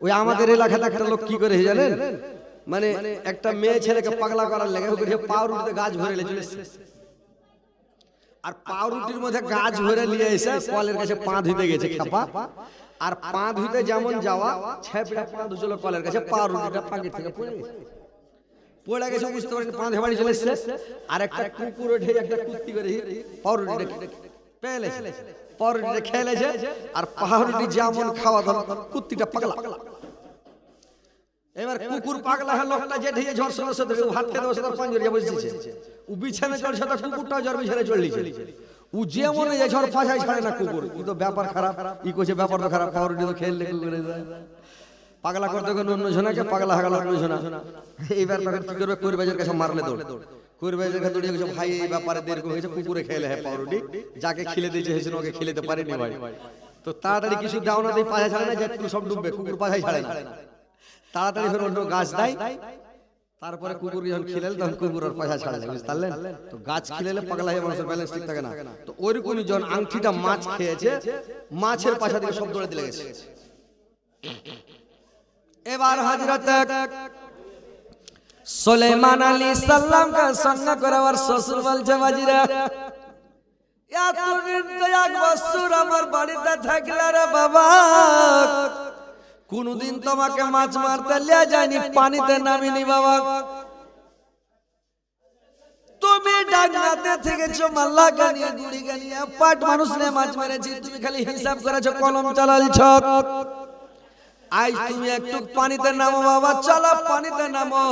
ওই আমাদের এলাকাতে একটা লোক কি করে জানেন, মানে একটা মেয়ে ছেলেকে পাগলা করার লেগে ওকে পাউরুটিতে গাছ ভরে চলে এসেছে, আর পাউরুটির মধ্যে গাছ ভরে নিয়ে এসে কলের কাছে পা ধুইতে গেছে খাপা, আর পা ধুইতে যেমন যাওয়া ছেপড়া পা ধুছিল কলের কাছে, পাউরুটিটা পাকেট থেকে পড়ে গেছে বুঝতে পারেন, পা ধে বাড়ি চলে এসেছে। আর একটা কুকুর ওঠে একটা কুত্তি করে পাউরুটিটা পেলেছে, পাউরুটিটা খেলেছে, আর পাউরুটি যেমন খাওয়া দাওয়া কুত্তিটা পাগলা। এবার কুকুর পাগলা হলো, লোকটা যেঠে ঝড় সমস্যা ধরে হাত খেতে বসে তার পাঞ্জরে বসেছে, ও বিছানা চড়ছে, তার কুকুরটাও জ্বর বিছানায় চড়লিছে, ও যেমন এই ঝড় পাছায় ছাড়ে না কুকুর, কিন্তু ব্যাপার খারাপ, ই করছে ব্যাপার তো খারাপ, পাউরুটি তো খেললে কুকুরে যায় পাগলা করতে গেলে অন্য জনাকে পাগলা হাগলা অন্য জনা। এইবার তখন কি করবে, কুরবাজের কাছে মারলে দৌড়, কুরবাজের কাছে দৌড়িয়ে গেছে, ভাই এই ব্যাপারে দেরি হয়েছে, কুকুরে খেলে হ্যাঁ পাউরুটি, যাকে খিলে দিয়েছে হেসে ওকে খিলেতে পারেনি ভাই, তো তাড়াতাড়ি কিছু দাও না, দিয়ে পাছায় ছাড়ে না, যেটুকু সব ডুববে, কুকুর পাছায় ছাড়ে না, তাড়াতাড়ি ফের অন্য গাছ দেয়, তারপরে কুকুর যখন খিলেল তখন কুকুর আর পাছায় ছাড়ে, বুঝতে পারলেন? তো গাছ খিলেলে পাগলা হয়ে মানুষের ব্যালেন্স ঠিক থাকে না, তো ওইরকমই যখন আংটিটা মাছ খেয়েছে, মাছের পাছা দিকে সব দৌড়ে দিলে গেছে। এবার হযরত সুলাইমান আলাইহিস সালাম কা সঙ্গ করে আর শ্বশুর বলছে, বাজিরা এতদিন তো এক বছর আমার বাড়িতে থাকলে রে বাবা, কোনদিন তোমাকে মাছ মারতে লিয়ে যায়নি, পানিতে নামিনি বাবা, তুমি ডাঙ্গাতে থেকেছো, মাল্লা গানিয়া গুড়ি গানিয়া পাট মানুষ নিয়ে মাছ মেরেছি, তুমি খালি হিসাব করেছো, কলম চালালছো, আজ তুমি একটু পানিতে নামো বাবা, চলো পানিতে নামো,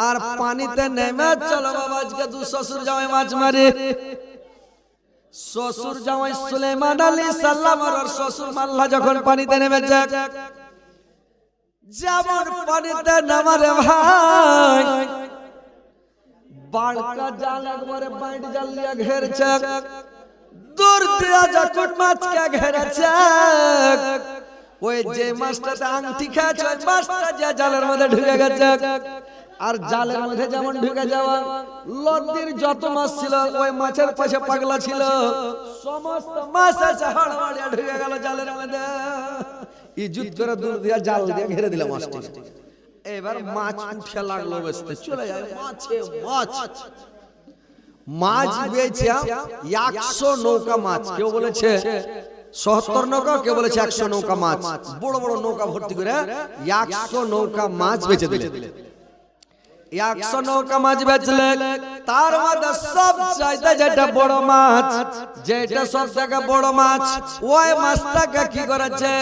আর পানিতে নেমে চলো বাবা, আজকে তুই শ্বশুর জামাই মাছ মারে। শ্বশুর জামাই সুলাইমান আলাইহিস সালাম আর শ্বশুর মাল্লা যখন পানিতে নেমেছে, যেমন পানিতে নামারে ভাই, বাড়কা জাল একবারে বাইট জাল দিয়ে ঘেরছে, দূর দিয়া যখন মাছকে ঘেরেছে, ওই যে মাছটাতে আংটি খেয়েছে ওই মাছটা যে জালের মধ্যে ঢুকে গেছে, আর জালের মধ্যে যেমন ঢুকে যাওয়া নদীর যত মাছ ছিল ওই মাছের পাশে পাগলা ছিল, সমস্ত মাছ আছে হড়বড়িয়ে ঢুকে গেল জালের মধ্যে, ইজুত করে দূর দিয়া জাল দিয়ে ঘিরে দিল মাছটি। এবার মাছ উঠে লাগলো, বসতে চলে যায় মাছে মাছ, মাছ বেচে 100 নৌকা মাছ, কেউ বলেছে 70 নৌকা, কেউ বলেছে 100 নৌকা মাছ, বড় বড় নৌকা ভর্তি করে 100 নৌকা মাছ বেচে দিলে। 100 নৌকা মাছ বেচলে, তার মধ্যে সব চাইতে যেটা বড় মাছ, যেটা সব থেকে বড় মাছ, ওই মাছটাকে কি করেছে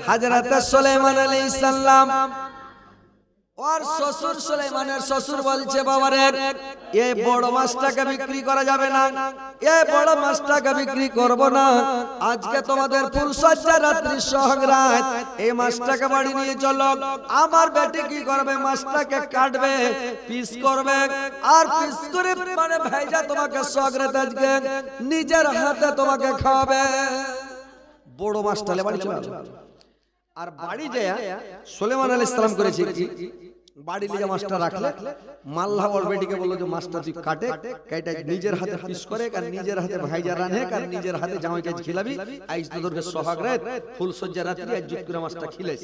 হযরত সুলাইমান আলাইহিস সালাম और শ্বশুর সুলাইমানের শ্বশুর বলছে, বাবারে এই বড় মাছটাকে বিক্রি করা যাবে না, এই বড় মাছটাকে বিক্রি করব না, আজকে তোমাদের ফুলসজ্জা রাত্রি সোহাগরাত, এই মাছটাকে বাড়ি নিয়ে চলো, আমার বেটি কি করবে, মাছটাকে কাটবে, পিস করবে, আর পিস করে মানে ভাইজা তোমাকে সোহাগরাত আজকে নিজের হাতে তোমাকে খাওয়াবে। বড় মাছটা লে বাড়ি চলে আসো, আর বাড়ি যায় সুলাইমান আলাইহিস সালাম করেছে কি, বাড়ি লিয়ে মাছটা রাখলে, মাল্লা ওর বেটিকে বললো যে মাছটা তুই কাটে, কেটে নিজের হাতে পিস করে, আর নিজের হাতে ভাইজা রানে, আর নিজের হাতে জামাইকে খিলাবি, আজ তোদেরকে সোহাগ রাত ফুল সজ্জা রাত্রি আজ জুত করে মাছটা খিলাইস।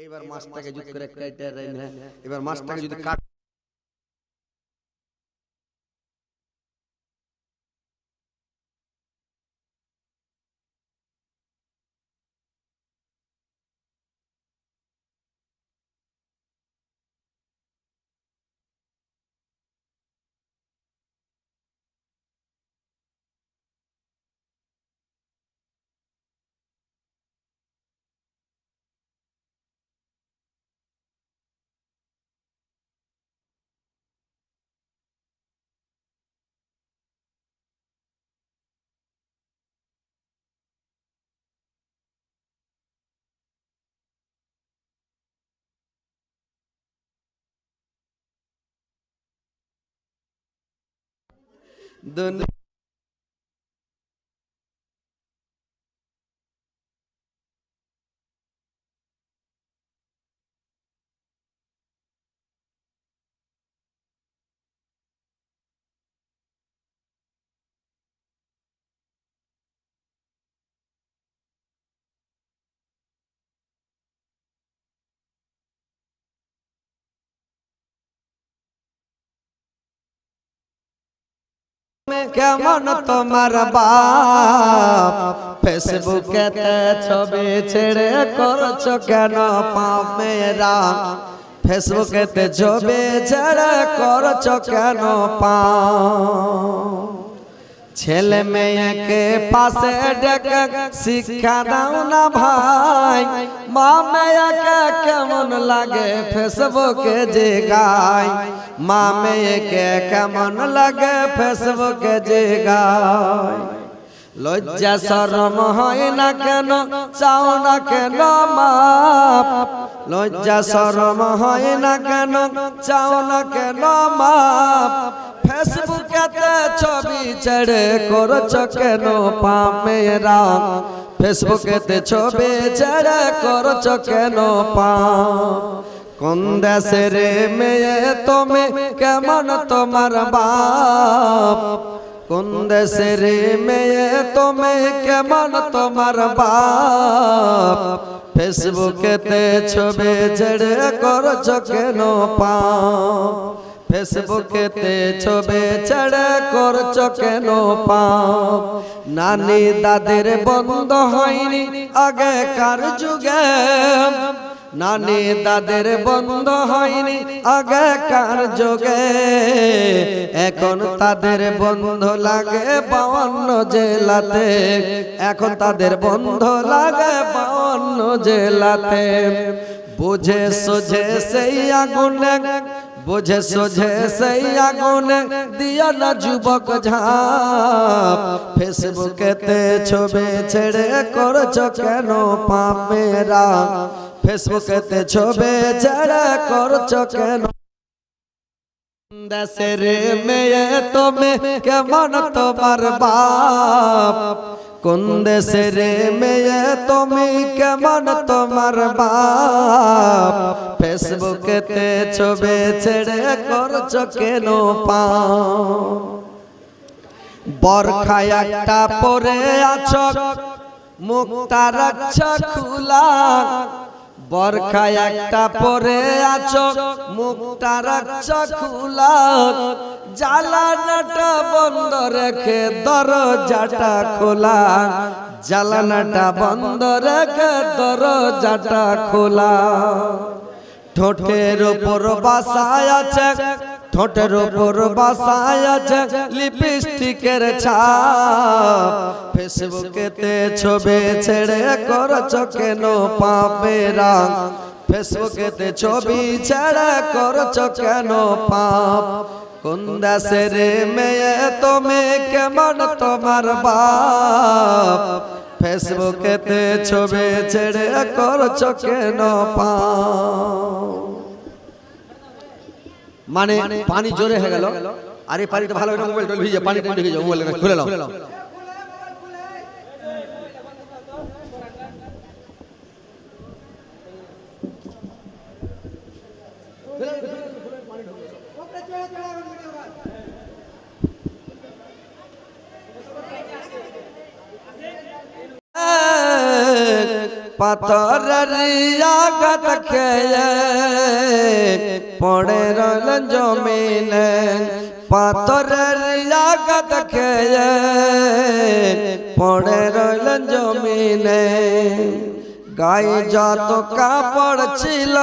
এবার মাছটাকে জুত করে কেটে রানে, এবার মাছটাকে যদি কাট দুন কেমন তোমার বাপ ফেসবুকেতে ছবি ছেড়ে করছো কেন পাপ মেয়েরা ফেসবুকেতে ছবি ছেড়ে করছো কেন পাপ ছেলে মেয়েকে পাশে ডেকে শিক্ষা দাও না ভাই মা মেয়েকে কেমন লাগে ফেসবুকে যে গায় মা মেয়েকে কেমন লাগে ফেসবুকে যে গায় লজ্জা শরম হয় না কেন চাও না কেন মাপ লজ্জা শরম হয় না কেন চাও না কেন মাপ ফেসবুকেতে ছবি ছেড়ে করছো কেন পাপ মেয়েরা ফেসবুকেতে ছবি ছেড়ে করছো কেন পাপ কোন দেশের মেয়ে তুমি কেমন তোমার বাপ কোন দেশের মেয়ে তুমি কেমন তোমার বাপ ফেসবুকেতে ছবি ছেড়ে করছো কেন পাপ ফেসবুকেতে ছবি ছেড়ে করছো কেন পাপ নানি দাদের বন্ধ হয়নি আগেকার যুগে নানি দাদের বন্ধ হয়নি আগেকার যুগে এখন তাদের বন্ধ লাগে 52 জেলাতে এখন তাদের বন্ধ লাগে 52 জেলাতে বুঝে সুঝে সেই আগুনে বুঝে সুঝে সেই আগুনে দিও না যুবক ঝাঁপ ফেসবুকেতে ছবি ছেড়ে করছো কেন পাপ মেয়েরা ফেসবুকেতে ছবি ছেড়ে করছো কেন দেশের মেয়ে তুমি কেমন তোমার বাপ কোন দেশের মেয়ে তুমি কেমন তোমার বাপ ফেসবুকেতে ছবি ছেড়ে করছো কেন পাপ বরখা একটা পরে আছো মুখটা রাখছো খোলা বরখা একটা পরে আছো মুখটা রাখছো খোলা জানালাটা বন্ধ রেখে দরজাটা খোলা জানালাটা বন্ধ রেখে দরজাটা খোলা ঠোঁটের উপর বাসায় আছে ঠোঁটের উপর বাসায় আছে লিপস্টিকের ছাপ ফেসবুকেতে ছবি ছেড়ে করছো কেন পাপেরা ফেসবুকেতে ছবি ছেড়ে করছো কেন পাপ কোন দেশের মেয়ে তুমি কেমন তোমার বাপ ফেসবুকেতে ছবি ছেড়ে করছো কেন পাপ মানে পানি জোরে হয়ে গেল আরে পানিটা ভালো করে মোবাইলটা ভিজে পানিটা ঢুকে যাও মোবাইলটা খুলে নাও পাথরের আঘাত খেয়ে পড়ে রইলেন জমিনে পাথরের আঘাত খেয়ে পড়ে রইলেন জমিনে গায়ে যত কাপড় ছিল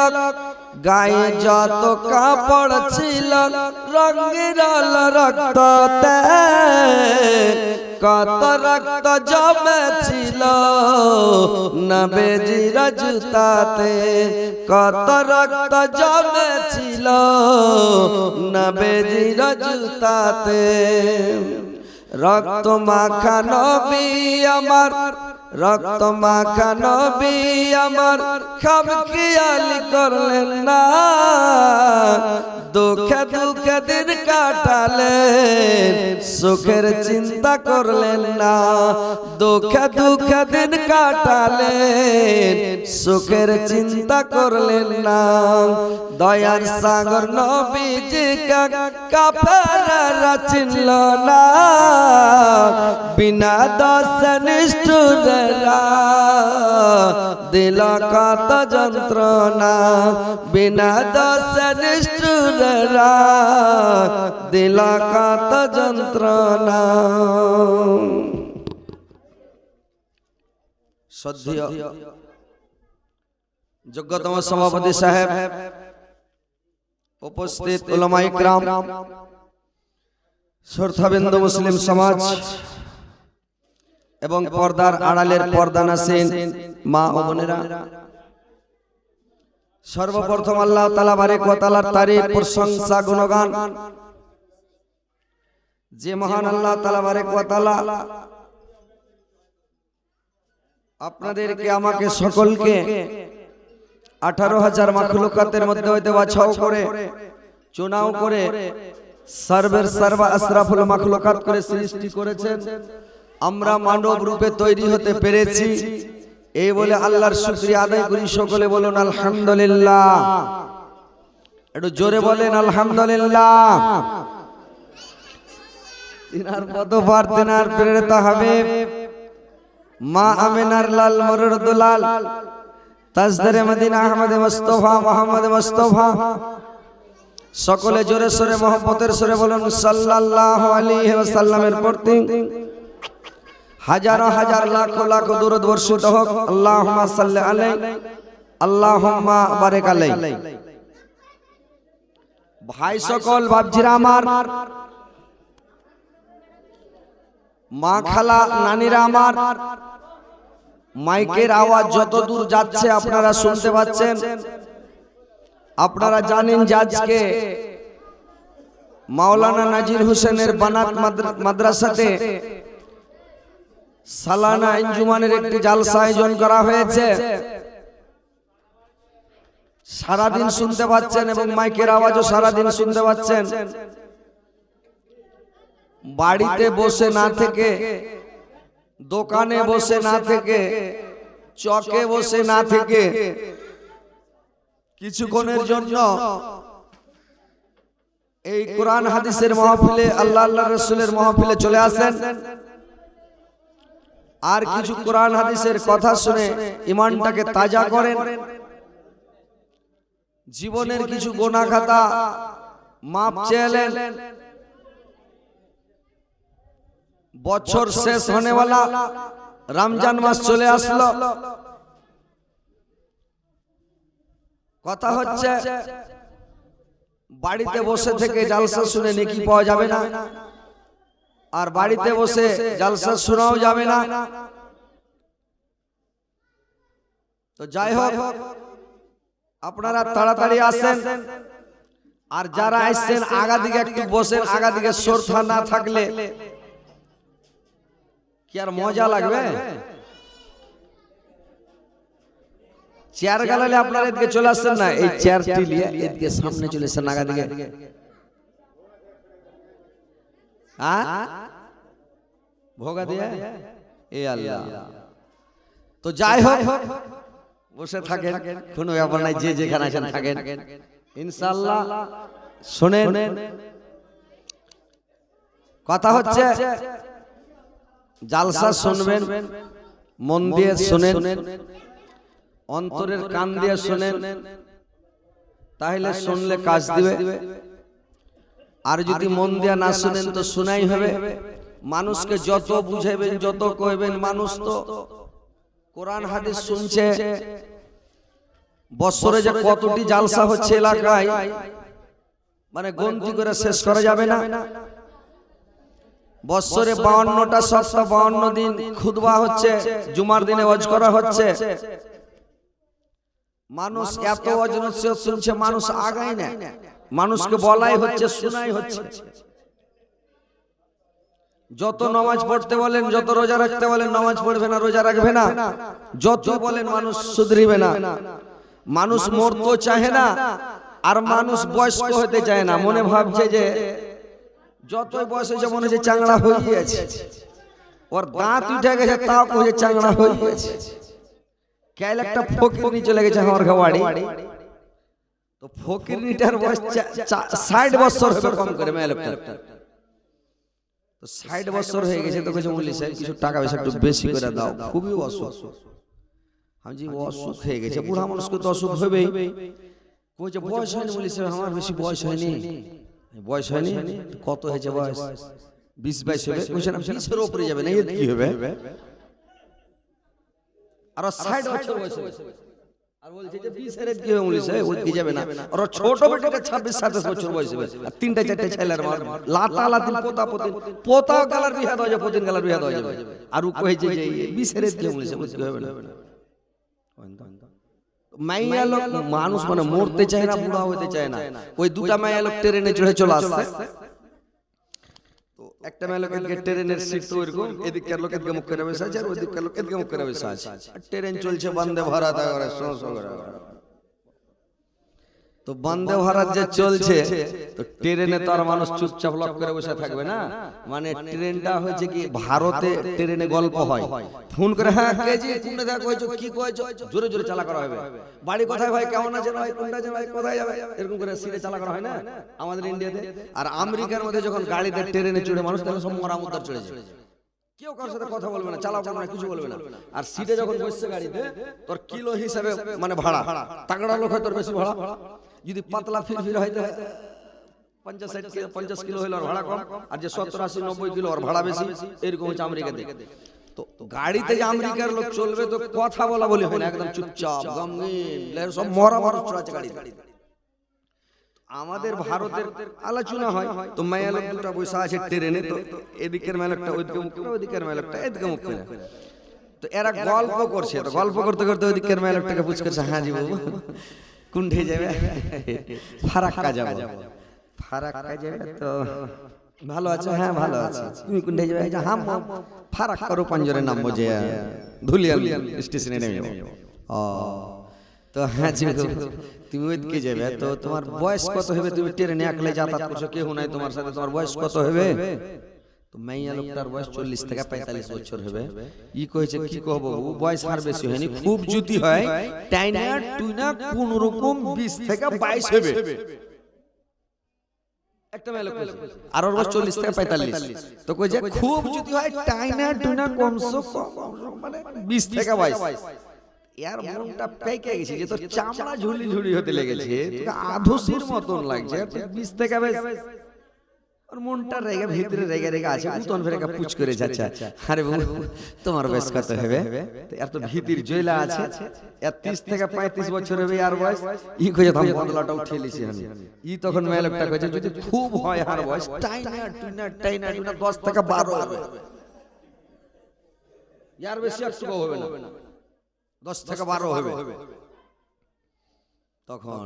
গায়ে যত কাপড় ছিল রঙিন রক্ততে কত রক্ত জমেছিল নবীজির জুতাতে কত রক্ত জমেছিল নবীজির জুতাতে রক্ত মাখা নবী আমার রক্ত মাখা নবী আমার খামখেয়ালি করলেন না দুঃখে দুঃখে দিন কাটালেন সুখের চিন্তা করলেন না দুঃখে দুঃখে দিন কাটালেন সুখের চিন্তা করলেন না দয়ার সাগর নবীজিকে কাফেররা চিনল না বিনা দোষে নিষ্ঠুরেরা দিল কত যন্ত্রণা বিনা দোষে নিষ্ঠুর जरा दिला का तंत्रना श्रद्धेय যোগ্যতম সভাপতি সাহেব, উপস্থিত উলামায়ে কিরাম, শ্রদ্ধাবিন্দু মুসলিম সমাজ এবং পর্দার আড়ালের পর্দানাসীন মা ও বোনেরা, সর্বপ্রথম আল্লাহ তাআলা বারেক ওয়া তাআলার তারিফ প্রশংসা গুণগান যে মহান আল্লাহ তাআলা বারেক ওয়া তাআলা আপনাদেরকে আমাকে সকলকে 18,000 মাখলুকাতের মধ্যে হইতে বাছাও করে চুনাও করে সর্বের সর্ব আশরাফুল মাখলুকাত করে সৃষ্টি করেছেন। আমরা মানব রূপে তৈরি হতে পেরেছি, এই বলে আল্লাহর শুকরিয়া আদায় করি। সকলে বলুন আলহামদুলিল্লাহ। একটু জোরে বলেন আলহামদুলিল্লাহ। তিনার পদপার তিনার প্রেরিত হাবিব মা আমিনার লাল মরুর দুলাল তাজদারে মদিনা আহমদ মুস্তাফা মোহাম্মদ মুস্তাফা, সকলে জোরে সোরে মোহব্বতের সুরে বলুন সাল্লাল্লাহু আলাইহি ওয়াসাল্লামের প্রতি হাজার হাজার লাখ লাখ দরুদ বর্ষিত হোক। আল্লাহুম্মা সাল্লি আলাইহি আল্লাহুম্মা বারিক আলাইহি। ভাই সকল, বাপজিরা আমার, মা খালা নানিরা আমার, মাইকের আওয়াজ যত দূর যাচ্ছে আপনারা শুনতে পাচ্ছেন। আপনারা জানেন যে আজকে মাওলানা নাজির হোসেনের বানাত মাদ্রাসাতে সালানা আঞ্জুমানের একটি জালসা আয়োজন করা হয়েছে। সারাদিন শুনতে পাচ্ছেন এবং মাইকের আওয়াজও সারাদিন শুনতে পাচ্ছেন। বাড়িতে বসে না থেকে, দোকানে বসে না থেকে, চকে বসে না থেকে কিছুক্ষণের জন্য এই কোরআন হাদিসের মাহফিলে, আল্লাহ আল্লাহর রাসূলের মাহফিলে চলে আসেন। আর কিছু কোরআন হাদিসের কথা শুনে ঈমানটাকে তাজা করেন। জীবনের কিছু গুনাহ খাতা মাপ চেয়েলেন। বছর শেষ होने वाला রমজান মাস চলে আসলো। কথা হচ্ছে বাড়িতে বসে থেকে জালসা শুনে নেকি পাওয়া যাবে না, আর বাড়িতে বসে জালসা শোনাও যাবে না। তো যাই হোক, আপনারা তাড়াতাড়ি আসেন। আর যারা আসছেন আগা দিকে একটু বসেন, আগা দিকে সরথা না থাকলে কি আর মজা লাগবে? চেয়ার গালালে আপনারা এদিকে চলে আসছেন না, এই চেয়ারটি নিয়ে এদিকে সামনে চলে আসেন আগা দিকে। হ্যাঁ, ভোগা দিয়ে এ আল্লাহ। তো যাই হোক, বসে থাকেন, কোনো ব্যাপার নাই, যে যেখানে আছেন থাকেন ইনশাআল্লাহ। শুনেন, কথা হচ্ছে জালসা শুনবেন, মন দিয়ে শুনেন, অন্তরের কান দিয়ে শুনেন, তাহলে শুনলে কাজ দিবে। আর যদি মন দিয়ে না শুনেন তো শোনাই হবে। মানুষকে যত বুঝাইবেন, যত কইবেন, মানুষ তো কোরআন হাদিস শুনছে। বছরে যে কতটি জালসা হচ্ছে এলাকায়, মানে গণতি করে শেষ করা যাবে না। বছরে 52টা সপ্তাহ, 52 দিন খুতবা হচ্ছে, জুমার দিনে ওয়াজ করা হচ্ছে। মানুষ এত ওয়াজ নসিহত শুনছে, মানুষ আগায় না। মানুষকে বলাই হচ্ছে, শোনাই হচ্ছে। যত নামাজ পড়তে বলেন, যত রোজা রাখতে বলেন, নামাজ পড়বে না, রোজা রাখবে না। যত বলেন মানুষ শুধরিবে না। মানুষ মরতে চায় না, আর মানুষ বয়স্ক হতে চায় না। মনে ভাবছে যে যতই বয়স হয়েছে মনে হচ্ছে চাংড়া হয়ে গেছে, ওর দাঁত উঠে গেছে, তাও কইছে চাংড়া হয়ে গেছে। কাল একটা ফকিরনি চলে গেছে আমার বাড়ি, তো ফকিরনিটার বয়স 60 বছর হবে কম করে, মেয়ে লোকটা তো 60 বছর হয়ে গেছে। তো কইছে মুল্লি সাহেব কিছু টাকা পয়সা একটু বেশি করে দাও, খুবই অসুখ। আমি জি অসুখ হয়ে গেছে, বুড়া মানুষকে তো অসুখ হবেই। বলছে বয়স হয়নি, বলিস আমার বেশি বয়স হয়নি। বয়স হয়নি, কত হয়েছে বয়স? 20-22 হবে। বলছে না 20-এর উপরে যাবে না, এর কি হবে? আর 60 বছর বয়স আর বলছে যে 20-এর কি হবে? বলিস ওই কি যাবে না। আর ছোট বেটাটা 26-27 বছর বয়স হবে। আর 3-4 ছেলের মার লাতা লাতিন পোতা পতিন পোতা কালার বিয়া দেওয়া যাবে, পতিন কালার বিয়া দেওয়া যাবে। আর ও কইছে যে 20-এর কি বলিস কি হবে না। মাইয়া লোক মানুষ মানে মরতে চায় না, বুড়া হতে চায় না। ওই দুটা মাইয়া লোক ট্রেনে চড়ে চলে আসছে। তো একটা মাইয়া লোক এদিকে ট্রেনের সিট তো এরকম, এদিককার লোক এদিকে মুখ করে বসে আছে আর ওদিককার লোক এদিকে মুখ করে বসে আছে। আর ট্রেন চলছে বন্দে ভারত করে সো সো করে। তো বন্দে ভারত যে চলছে, তো ট্রেনে তো আর মানুষ চুপচাপ লক করে বসে থাকবে না। মানে ট্রেনটা হচ্ছে কি ভারতে ট্রেনে গল্প হয়, ফোন করে হ্যাঁ কেজি কোনটা দেখা কইছো কি কইছো, জোরে জোরে চালা করা হবে। বাড়ি কোথায় ভাই, কেমন আছেন ভাই, কোনটা আছেন ভাই, কোথায় যাবে, এরকম করে সিটে চালা করা হয় না আমাদের ইন্ডিয়াতে। আর আমেরিকার মধ্যে যখন গাড়িতে ট্রেনে চড়ে মানুষ, তাহলে সব মরা মুদ্রা চড়ে যায়, কেউ কারোর সাথে কথা বলবে না, চালাও করবে না, কিছু বলবে না। আর সিটে যখন বসছে গাড়িতে, তোর কিলো হিসাবে মানে ভাড়া, তাগড়া লোক হয় তোর বেশি ভাড়া, যদি পাতলা ফিরফির হয় 50 কিলো হইলো আর ভাড়া কম, আর যে 70-80-90 কিলো আর ভাড়া বেশি। এরকম হচ্ছে আমেরিকাতে। তো গাড়িতে যে আমেরিকার লোক চলবে তো কথা বলা বলি হয় না, একদম চুপচাপ গম্ভীর, সব মরা মানুষ চড়াচ্ছে গাড়ি। আমাদের ভারতের আলোচনা হয়, তো মায়া লোক দুটা বসে আছে ট্রেনে, তো এদিকের মায়ালোকটা ওইদিকে মুখ করে, ওইদিকের মায়ালোকটা এদিকে মুখ করে। তো এরা গল্প করছে, তো গল্প করতে করতে ওইদিকের মায়ালোকটাকে পুছ করছে, হ্যাঁ জি বাবু কোনঠে যাবে? ফারাক্কা যাবে। ফারাক্কা যাবে তো ভালো আছে? হ্যাঁ ভালো আছে। তুমি কোনঠে যাবে? হ্যাঁ ফারাক্কার পাঞ্জরে নামবো, যে ধুলিয়ান স্টেশনে নেমে যাবো। ও তো হ্যাঁ জি তুমি ওইদিকে যাবে, তো তোমার বয়স কত হবে? তুমি ট্রেনে একলাই যাতায়াত করছো, কেউ নাই তোমার সাথে, তোমার বয়স কত হবে? তো মাইয়া লোকটার বয়স 40 থেকে 45 বছর হবে। ই কইছে কি কহবো, বয়স আর বেশি হয়নি, খুব জুতি হয় টাইনা টুইনা কোন রকম 20 থেকে 22 হবে। একটা মাইয়া লোক আর ওর বয়স 40 থেকে 45। তো কইছে খুব জুতি হয় টাইনা টুইনা কমসো কম মানে 20 থেকে 22। यार মনটা পেকে গেছে, যে তোর চামড়া ঝুলি ঝুলি হতে লেগেছে, তোকে আধুসির মতন লাগছে। 20 থেকে 22 और মনটা রেগে ভিতরে রেগে রেগে আছে। উতন ফেরে পুছ করে যাচ্ছে, আরে বাবু তোমার বয়স কত হবে? তো এত ভিতর জয়লা আছে, 30 থেকে 35 বছর হবে আর বয়স। ই কইছে থাম বদলাটা উঠে লিছি আমি। ই তখন মেয়ে লোকটা কইছে যদি খুব হয় আর বয়স টাইনা টুনা 10 থেকে 12 হবে, यार বেশি একটু হবে না, 10 থেকে 12 হবে। তখন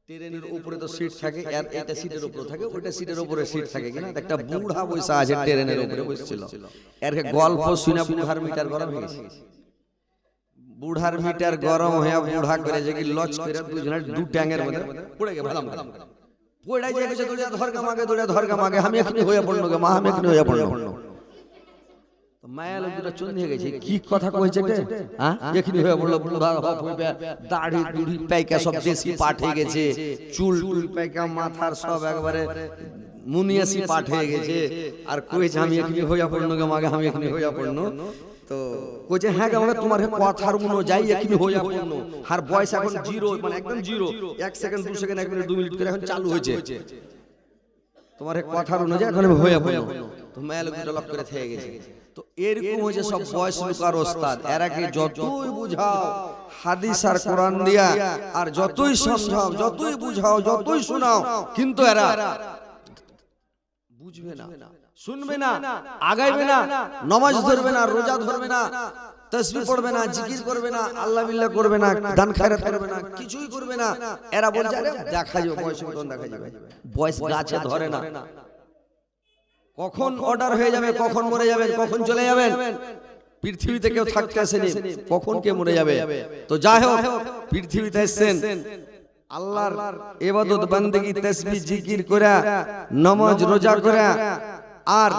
ট্রেনের উপরে তো সিট থাকে, আর এটা সিটের উপরে থাকে, ওইটা সিটের উপরে সিট থাকে কিনা। একটা বুড়া বসে আছে ট্রেনের উপরে বসছিল, এর গল্প শুনে বুড়ার মিটার গরম হয়ে গেছে। বুড়ার মিটার গরম হয়ে বুড়া করে যে কি লচ করে দুজনের দু ট্যাঙ্গের মধ্যে পড়ে গেল। ভালাম পড়ে যায় গেছে, দৌড়া ধরগা মাগে আমি এখনি হয়ে পড়লো গে মা, আমি এখনি হয়ে পড়লো। মায়া লোক দুটা চন্দি হয়ে গেছে, কি কথা কইছে রে? হ্যাঁ এখনি হয়ে পড়লো, বুড়া হপ হইবে, দাড়ি দুড়ি পাইকা সব দেশি পাট হয়ে গেছে, চুল টুল পাইকা মাথার সব একবারে মুনিয়াসি পাট হয়ে গেছে। আর কইছে আমি এখনি হইয়া পড়লো গে মাগে, আমি এখনি হইয়া পড়লো। তো কইছে হ্যাঁ গে মাগে তোমার কথার অনুযায়ী এখনি হইয়া পড়লো। আর বয়স এখন জিরো, মানে একদম zero, 1 second 2 second 1 minute 2 minute করে এখন চালু হয়েছে। তোমার কথার অনুযায়ী এখন হইয়া পড়লো। তো মায়া লোক দুটা লক করে থেকে গেছে। তো এরকম হয়েছে সব বয়স লুকার ওস্তাদ। এরাকে যতই বুঝাও হাদিস আর কোরআন দিয়া, আর যতই সমঝাও, যতই বুঝাও, যতই শোনাও, কিন্তু এরা বুঝবে না, শুনবে না, আগাইবে না, নামাজ ধরবে না, রোজা ধরবে না, তাসবিহ পড়বে না, জিকির করবে না, আল্লাহ বিল্লাহ করবে না, দান খায়রাত করবে না, কিছুই করবে না। এরা বলছে আরে দেখা যাবে, বয়স মতন দেখা যাবে। বয়স গাছে ধরে না, কখন অর্ডার হয়ে যাবে, কখন মরে যাবেন, কখন চলে যাবেন, পৃথিবীতে কেউ থাকতে আসেনি, কখন কে মরে যাবে। তো যাই হোক পৃথিবীতে এসেছেন আল্লাহর ইবাদত বান্দেগী তাসবিহ জিকির করে, নামাজ রোজা করে, আর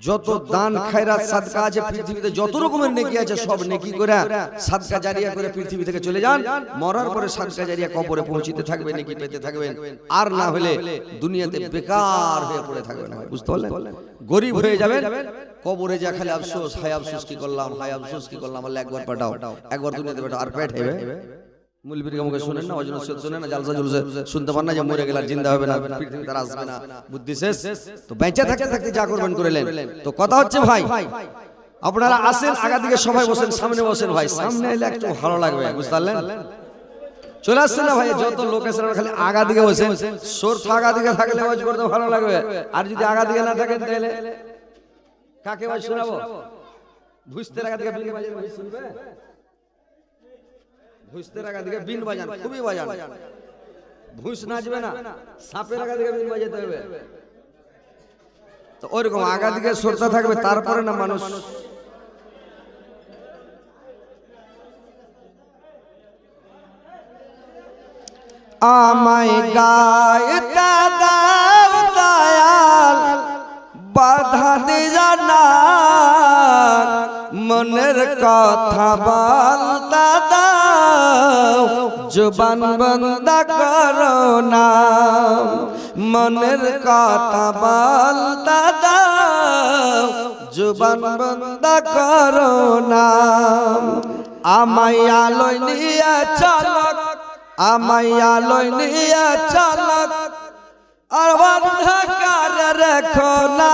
যত দান খায়রাত সাদকা আছে পৃথিবীতে, যত রকমের নেকি আছে সব নেকি করে সাদকা জারিয়া করে পৃথিবী থেকে চলে যান। মরার পরে সাদকা জারিয়া কবরে পৌঁছিতে থাকবে, নেকি পেতে থাকবেন। আর না হলে দুনিয়াতে বেকার হয়ে পড়ে থাকবেন। বুঝতে পারলেন? গরিব হয়ে যাবেন, কবরে যা খালি আফসোস, হায় আফসোস কি করলাম, হায় আফসোস কি করলাম, আল্লাহ একবার পাঠাও, একবার দুনিয়াতে পাঠাও, আর পেট হবে মুলবির মুখে শুনেন না, ওজন শুনেন না, জালসা জুলসা শুনতে পান না যে মরে গেলে আর জিন্দা হবে না, পৃথিবীতে আর আসবে না, বুদ্ধি শেষ। তো বেঁচে থাকতে থাকতে যা করবেন করেলেন। তো কথা হচ্ছে ভাই, আপনারা আসেন আগা দিকে সবাই বসেন, সামনে বসেন ভাই, সামনে এলে একটু ভালো লাগবে, বুঝতে পারলেন? চলে আসছে না ভাই, যত লোক এসে খালি আগা দিকে বসেন, সোর আগা দিকে থাকলে ওয়াজ করতে ভালো লাগবে, আর যদি আগা দিকে না থাকেন তাহলে কাকে ওয়াজ শোনাবো? ভুসতে আগা দিকে বিন বাজান, ভাই শুনবে? ভুসতে আগা দিকে বিন বাজান, খুবই বাজান, ভুস নাচবে না, সাপের আগা দিকে বিন বাজাতে হবে। তো ওইরকম আগা দিকে সরতে থাকবে, তারপরে না মানুষ। আমায় গাইতে দাও দয়াল, বাধা দিও না, মনের কথা বলতে দাও, জবান বন্ধ করো না, মনের কথা বলতে দাও, জবান বন্ধ করো না। আমায় আলোয় নিয়ে চলো, আমায় আলোয় নিয়ে চলো, আর অন্ধকার রেখো না,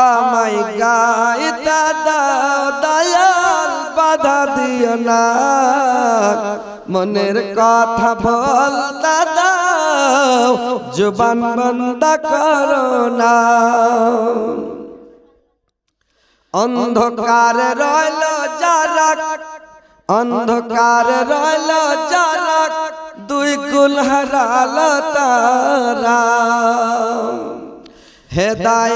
আমায় গাইতে দাও দয়াল, বাধা দিও না, মনের কথা বলতে দাও, জবান বন্ধ করো না। অন্ধকারে রইল যারা, অন্ধকারে রইল যারা, দুই কুল হারাল তারা, হেদায়েত